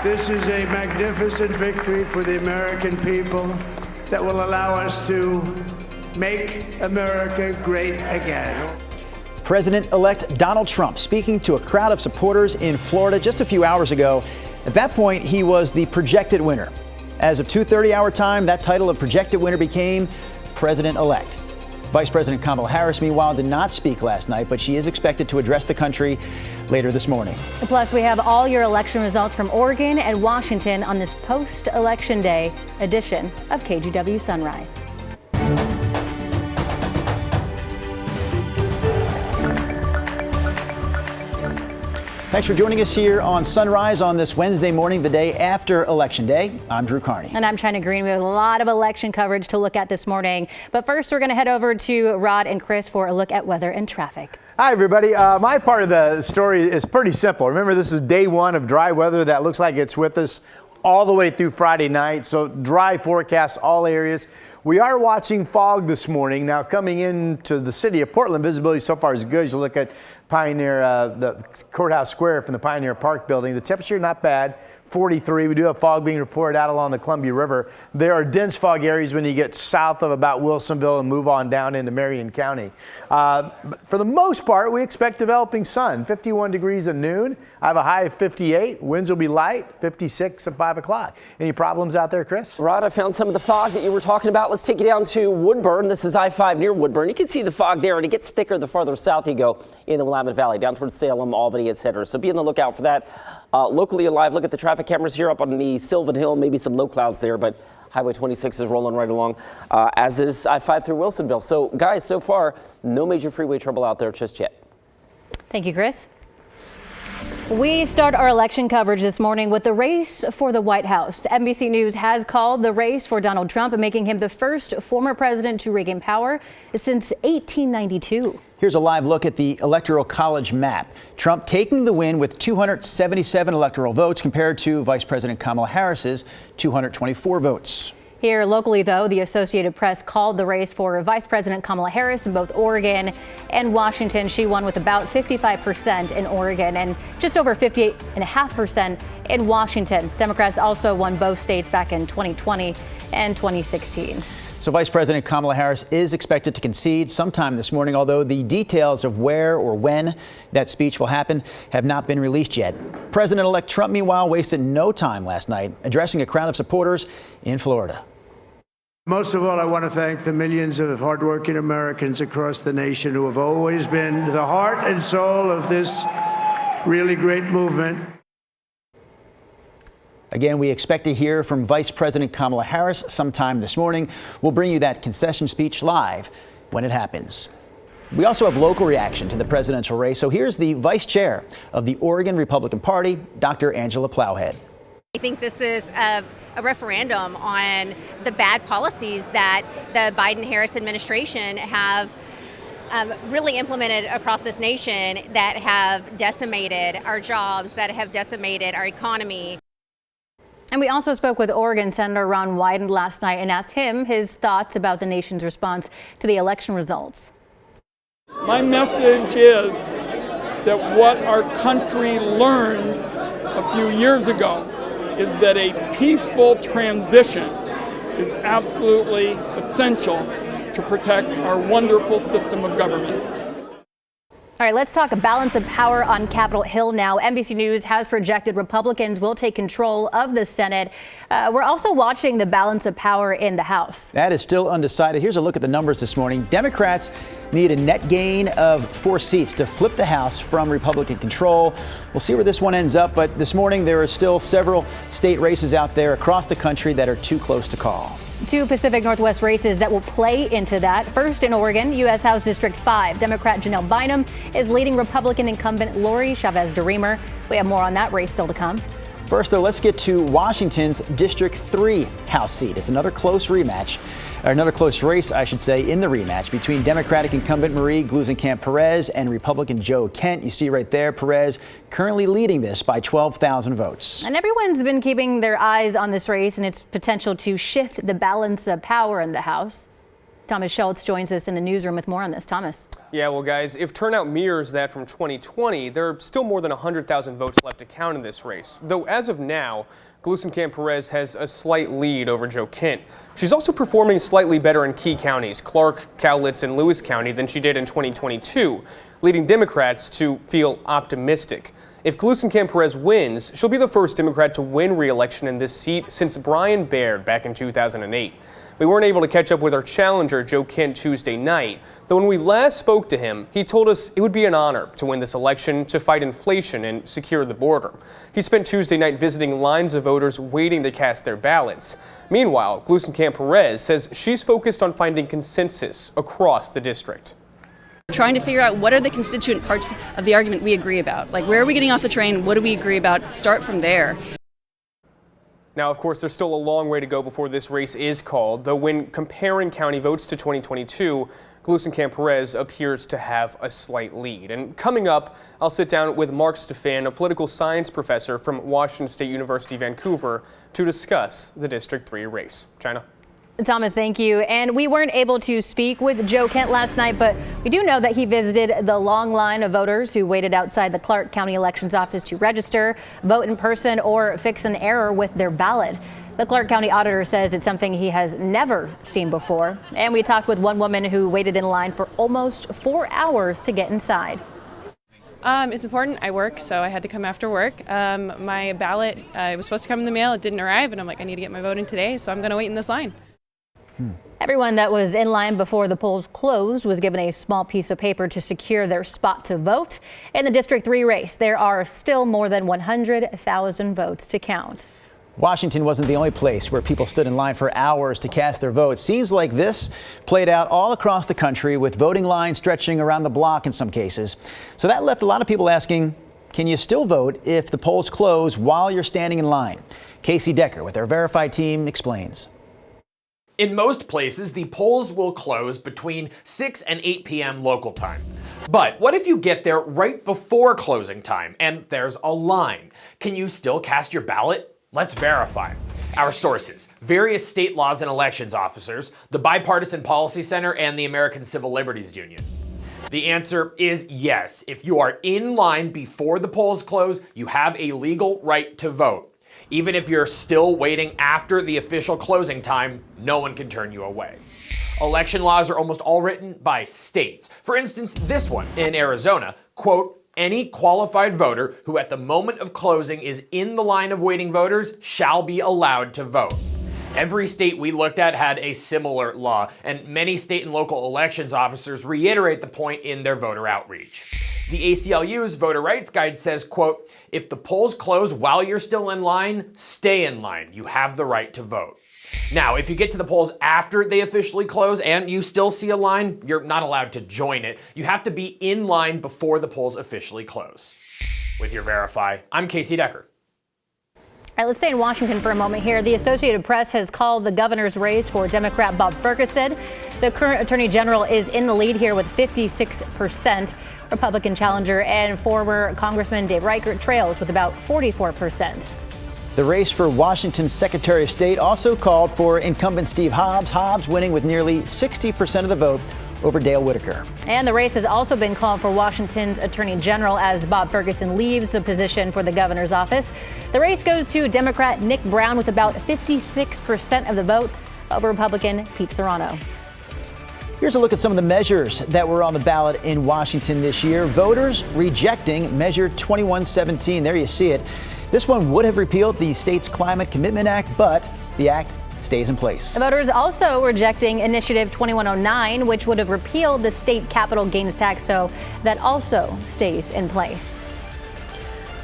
This is a magnificent victory for the American people that will allow us to make America great again. President-elect Donald Trump speaking to a crowd of supporters in Florida just a few hours ago. At that point, he was the projected winner. As of 2:30 our time, that title of projected winner became President-elect. Vice President Kamala Harris, meanwhile, did not speak last night, but she is expected to address the country later this morning. Plus, we have all your election results from Oregon and Washington on this post-election day edition of KGW Sunrise. Thanks for joining us here on Sunrise on this Wednesday morning, the day after Election Day. I'm Drew Carney. And I'm China Green. We have a lot of election coverage to look at this morning. But first, we're going to head over to Rod and Chris for a look at weather and traffic. Hi, everybody. My part of the story is pretty simple. Remember, this is day one of dry weather that looks like it's with us all the way through Friday night. So dry forecast all areas. We are watching fog this morning. Now coming into the city of Portland, visibility so far is good. As you look at Pioneer, the Courthouse Square from the Pioneer Park building. The temperature not bad, 43. We do have fog being reported out along the Columbia River. There are dense fog areas when you get south of about Wilsonville and move on down into Marion County. But for the most part, we expect developing sun. 51 degrees at noon. I have a high of 58. Winds will be light, 56 at 5 o'clock. Any problems out there, Chris? Rod, I found some of the fog that you were talking about. Let's take you down to Woodburn. This is I-5 near Woodburn. You can see the fog there, and it gets thicker the farther south you go in the Willamette Valley, down towards Salem, Albany, etc. So be on the lookout for that. Locally alive, look at the traffic cameras here up on the Sylvan Hill. Maybe some low clouds there, but Highway 26 is rolling right along, as is I-5 through Wilsonville. So, guys, so far, no major freeway trouble out there just yet. Thank you, Chris. We start our election coverage this morning with the race for the White House. NBC News has called the race for Donald Trump, making him the first former president to regain power since 1892. Here's a live look at the Electoral College map. Trump taking the win with 277 electoral votes compared to Vice President Kamala Harris's 224 votes. Here locally, though, the Associated Press called the race for Vice President Kamala Harris in both Oregon and Washington. She won with about 55% in Oregon and just over 58.5% in Washington. Democrats also won both states back in 2020 and 2016. So Vice President Kamala Harris is expected to concede sometime this morning, although the details of where or when that speech will happen have not been released yet. President-elect Trump, meanwhile, wasted no time last night addressing a crowd of supporters in Florida. Most of all, I want to thank the millions of hardworking Americans across the nation who have always been the heart and soul of this really great movement. Again, we expect to hear from Vice President Kamala Harris sometime this morning. We'll bring you that concession speech live when it happens. We also have local reaction to the presidential race. So here's the vice chair of the Oregon Republican Party, Dr. Angela Plowhead. I think this is a referendum on the bad policies that the Biden-Harris administration have really implemented across this nation that have decimated our jobs, that have decimated our economy. And we also spoke with Oregon Senator Ron Wyden last night and asked him his thoughts about the nation's response to the election results. My message is that what our country learned a few years ago is that a peaceful transition is absolutely essential to protect our wonderful system of government. All right, let's talk a balance of power on Capitol Hill now. NBC News has projected Republicans will take control of the Senate. We're also watching the balance of power in the House. That is still undecided. Here's a look at the numbers this morning. Democrats need a net gain of 4 seats to flip the House from Republican control. We'll see where this one ends up, but this morning there are still several state races out there across the country that are too close to call. 2 Pacific Northwest races that will play into that. First in Oregon, U.S. House District 5. Democrat Janelle Bynum is leading Republican incumbent Lori Chavez-DeRemer. We have more on that race still to come. First, though, let's get to Washington's District 3 House seat. It's another close rematch, or another close race, I should say, in the rematch between Democratic incumbent Marie Gluesenkamp-Perez and Republican Joe Kent. You see right there, Perez currently leading this by 12,000 votes. And everyone's been keeping their eyes on this race and its potential to shift the balance of power in the House. Thomas Schultz joins us in the newsroom with more on this. Thomas. Yeah, well, guys, if turnout mirrors that from 2020, there are still more than 100,000 votes left to count in this race. Though as of now, Gluesenkamp-Perez has a slight lead over Joe Kent. She's also performing slightly better in key counties, Clark, Cowlitz, and Lewis County, than she did in 2022, leading Democrats to feel optimistic. If Gluesenkamp-Perez wins, she'll be the first Democrat to win re-election in this seat since Brian Baird back in 2008. We weren't able to catch up with our challenger, Joe Kent, Tuesday night, though when we last spoke to him, he told us it would be an honor to win this election to fight inflation and secure the border. He spent Tuesday night visiting lines of voters waiting to cast their ballots. Meanwhile, Gluesenkamp-Perez says she's focused on finding consensus across the district. Trying to figure out what are the constituent parts of the argument we agree about. Like, where are we getting off the train? What do we agree about? Start from there. Now, of course, there's still a long way to go before this race is called, though when comparing county votes to 2022, Gluesenkamp-Perez appears to have a slight lead. And coming up, I'll sit down with Mark Stefan, a political science professor from Washington State University, Vancouver, to discuss the District 3 race. China. Thomas, thank you. And we weren't able to speak with Joe Kent last night, but we do know that he visited the long line of voters who waited outside the Clark County Elections Office to register, vote in person, or fix an error with their ballot. The Clark County auditor says it's something he has never seen before. And we talked with one woman who waited in line for almost 4 hours to get inside. It's important. I work, so I had to come after work. My ballot, it was supposed to come in the mail. It didn't arrive, and I'm like, I need to get my vote in today, so I'm going to wait in this line. Everyone that was in line before the polls closed was given a small piece of paper to secure their spot to vote. In the District 3 race, there are still more than 100,000 votes to count. Washington wasn't the only place where people stood in line for hours to cast their vote. Scenes like this played out all across the country, with voting lines stretching around the block in some cases. So that left a lot of people asking, can you still vote if the polls close while you're standing in line? Casey Decker with our Verified team explains. In most places, the polls will close between 6 and 8 p.m. local time. But what if you get there right before closing time and there's a line? Can you still cast your ballot? Let's verify. Our sources: various state laws and elections officers, the Bipartisan Policy Center, and the American Civil Liberties Union. The answer is yes. If you are in line before the polls close, you have a legal right to vote. Even if you're still waiting after the official closing time, no one can turn you away. Election laws are almost all written by states. For instance, this one in Arizona, quote, any qualified voter who at the moment of closing is in the line of waiting voters shall be allowed to vote. Every state we looked at had a similar law, and many state and local elections officers reiterate the point in their voter outreach. The ACLU's voter rights guide says, quote, if the polls close while you're still in line, stay in line. You have the right to vote. Now, if you get to the polls after they officially close and you still see a line, you're not allowed to join it. You have to be in line before the polls officially close. With your Verify, I'm Casey Decker. All right, let's stay in Washington for a moment here. The Associated Press has called the governor's race for Democrat Bob Ferguson. The current attorney general is in the lead here with 56%. Republican challenger and former Congressman Dave Reichert trails with about 44%. The race for Washington's Secretary of State also called for incumbent Steve Hobbs. Hobbs winning with nearly 60% of the vote over Dale Whitaker. And the race has also been called for Washington's Attorney General as Bob Ferguson leaves the position for the governor's office. The race goes to Democrat Nick Brown with about 56% of the vote over Republican Pete Serrano. Here's a look at some of the measures that were on the ballot in Washington this year. Voters rejecting Measure 2117. There you see it. This one would have repealed the state's Climate Commitment Act, but the act stays in place. The voters also rejecting Initiative 2109, which would have repealed the state capital gains tax, so that also stays in place.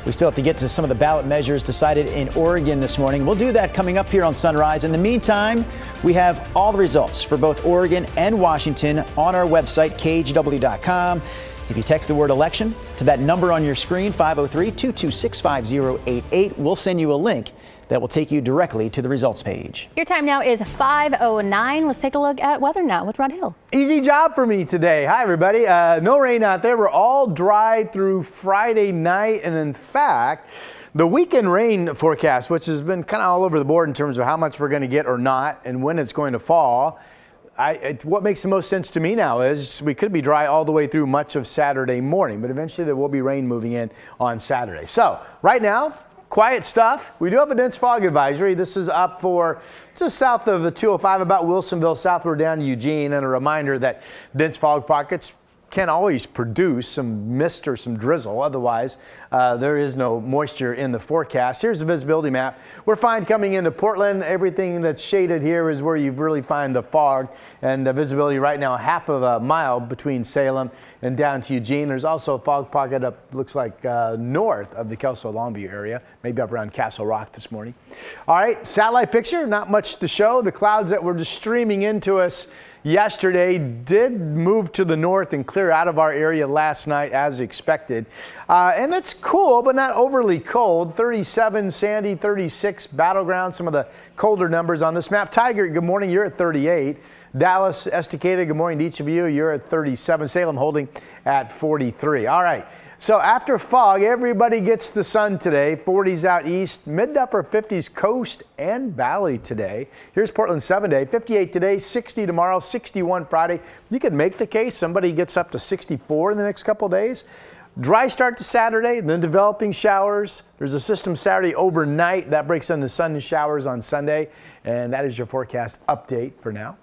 We still have to get to some of the ballot measures decided in Oregon this morning. We'll do that coming up here on Sunrise. In the meantime, we have all the results for both Oregon and Washington on our website, KGW.com. If you text the word election to that number on your screen, 503-226-5088, we'll send you a link that will take you directly to the results page. Your time now is 5:09. Let's take a look at weather now with Rod Hill. Easy job for me today. Hi, everybody. No rain out there. We're all dry through Friday night. And in fact, the weekend rain forecast, which has been kind of all over the board in terms of how much we're going to get or not and when it's going to fall, what makes the most sense to me now is we could be dry all the way through much of Saturday morning, but eventually there will be rain moving in on Saturday. So right now, quiet stuff. We do have a dense fog advisory. This is up for just south of the 205, about Wilsonville, southward down to Eugene, and a reminder that dense fog pockets can always produce some mist or some drizzle. Otherwise, there is no moisture in the forecast. Here's the visibility map. We're fine coming into Portland. Everything that's shaded here is where you really find the fog, and the visibility right now, half of a mile between Salem and down to Eugene. There's also a fog pocket up, looks like north of the Kelso-Longview area, maybe up around Castle Rock this morning. All right, satellite picture, not much to show. The clouds that were just streaming into us yesterday did move to the north and clear out of our area last night as expected. And it's cool, but not overly cold. 37 Sandy, 36 Battleground, some of the colder numbers on this map. Tiger, good morning, you're at 38. Dallas, Estacada, good morning to each of you. You're at 37. Salem holding at 43. All right. So after fog, everybody gets the sun today. 40s out east, mid to upper 50s coast and valley today. Here's Portland 7-day, 58 today, 60 tomorrow, 61 Friday. You could make the case somebody gets up to 64 in the next couple days. Dry start to Saturday, then developing showers. There's a system Saturday overnight that breaks into sun and showers on Sunday. And that is your forecast update for now.